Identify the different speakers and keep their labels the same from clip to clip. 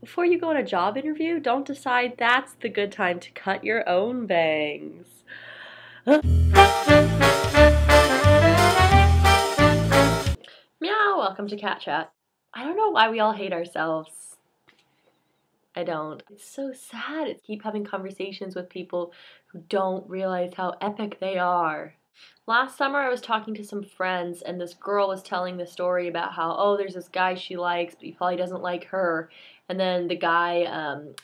Speaker 1: before you go on a job interview, don't decide that's the good time to cut your own bangs. Meow, welcome to Cat Chat. I don't know why we all hate ourselves. I don't. It's so sad. It's keep having conversations with people who don't realize how epic they are. Last summer I was talking to some friends and this girl was telling the story about how, oh, there's this guy she likes, but he probably doesn't like her. And then the guy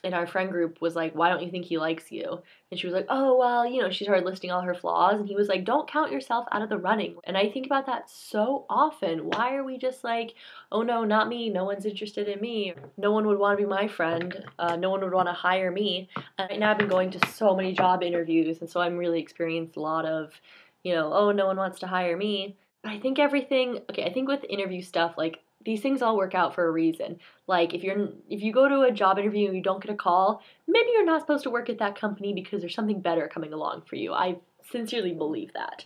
Speaker 1: in our friend group was like, why don't you think he likes you? And she was like, oh, well, you know, she started listing all her flaws. And he was like, don't count yourself out of the running. And I think about that so often. Why are we just like, oh, no, not me. No one's interested in me. No one would want to be my friend. No one would want to hire me. And right now I've been going to so many job interviews. And so I'm really experienced a lot of, you know, oh, no one wants to hire me. But I think everything, okay, I think with interview stuff, like, these things all work out for a reason. Like, if you go to a job interview and you don't get a call, maybe you're not supposed to work at that company because there's something better coming along for you. I sincerely believe that.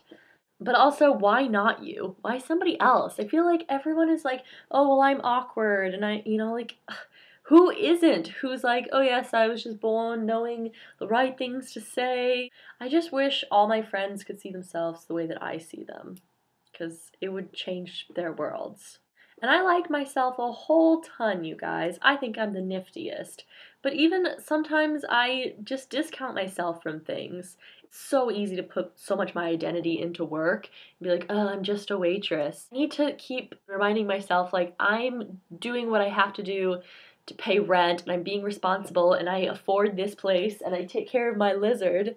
Speaker 1: But also, why not you? Why somebody else? I feel like everyone is like, oh, well, I'm awkward, and I, you know, like, who isn't? Who's like, oh yes, I was just born knowing the right things to say. I just wish all my friends could see themselves the way that I see them, because it would change their worlds. And I like myself a whole ton, you guys. I think I'm the niftiest. But even sometimes I just discount myself from things. It's so easy to put so much my identity into work and be like, oh, I'm just a waitress. I need to keep reminding myself, like, I'm doing what I have to do to pay rent, and I'm being responsible, and I afford this place, and I take care of my lizard.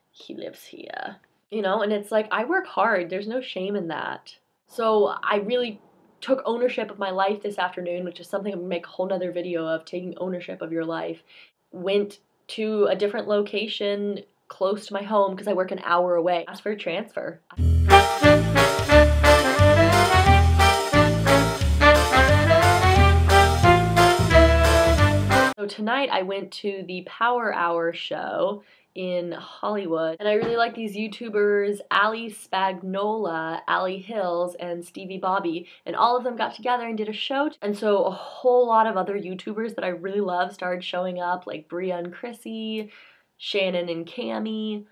Speaker 1: He lives here. You know, and it's like, I work hard. There's no shame in that. So I really took ownership of my life this afternoon, which is something I'm gonna make a whole nother video of, taking ownership of your life. Went to a different location close to my home because I work an hour away. Asked for a transfer. So tonight I went to the Power Hour show in Hollywood, and I really like these YouTubers, Spagnola, Ali Hills, and Stevie Bobby, and all of them got together and did a show. And so a whole lot of other YouTubers that I really love started showing up, like Bria and Chrissy, Shannon and Cammie.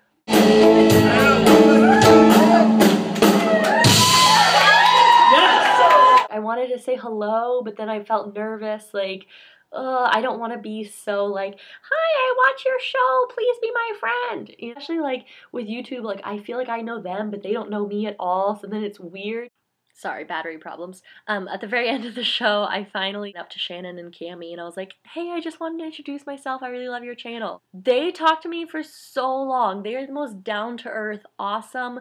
Speaker 1: I wanted to say hello, but then I felt nervous, like, I don't want to be so like, hi, I watch your show, please be my friend. Especially like with YouTube, like I feel like I know them, but they don't know me at all, so then it's weird. Sorry, battery problems. At the very end of the show, I finally went up to Shannon and Cammie, and I was like, hey, I just wanted to introduce myself. I really love your channel. They talked to me for so long. They are the most down-to-earth, awesome,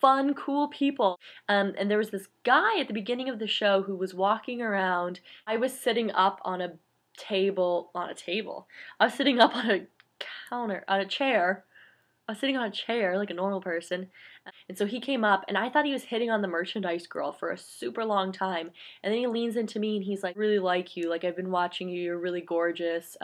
Speaker 1: fun, cool people. And there was this guy at the beginning of the show who was walking around. I was sitting up on a table, I was sitting up on a counter, on a chair. I was sitting on a chair like a normal person. And so he came up, and I thought he was hitting on the merchandise girl for a super long time. And then he leans into me and he's like, really like you, like I've been watching you, you're really gorgeous.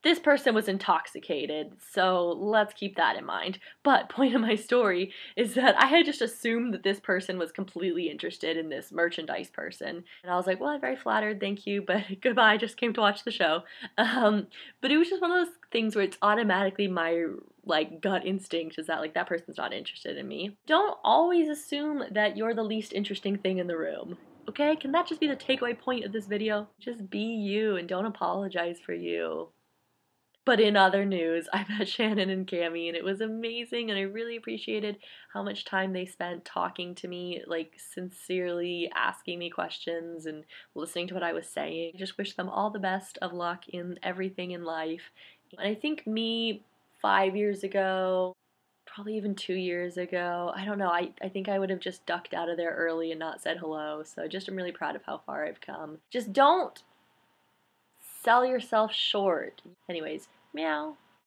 Speaker 1: This person was intoxicated, so let's keep that in mind. But point of my story is that I had just assumed that this person was completely interested in this merchandise person. And I was like, well, I'm very flattered, thank you, but goodbye, I just came to watch the show. But it was just one of those things where it's automatically my like gut instinct is that like that person's not interested in me. Don't always assume that you're the least interesting thing in the room. Okay? Can that just be the takeaway point of this video? Just be you and don't apologize for you. But in other news, I met Shannon and Cammie, and it was amazing, and I really appreciated how much time they spent talking to me, like sincerely asking me questions and listening to what I was saying. I just wish them all the best of luck in everything in life. And I think me 5 years ago, probably even 2 years ago, I don't know, I think I would have just ducked out of there early and not said hello. So I just am really proud of how far I've come. Just don't sell yourself short. Anyways, meow.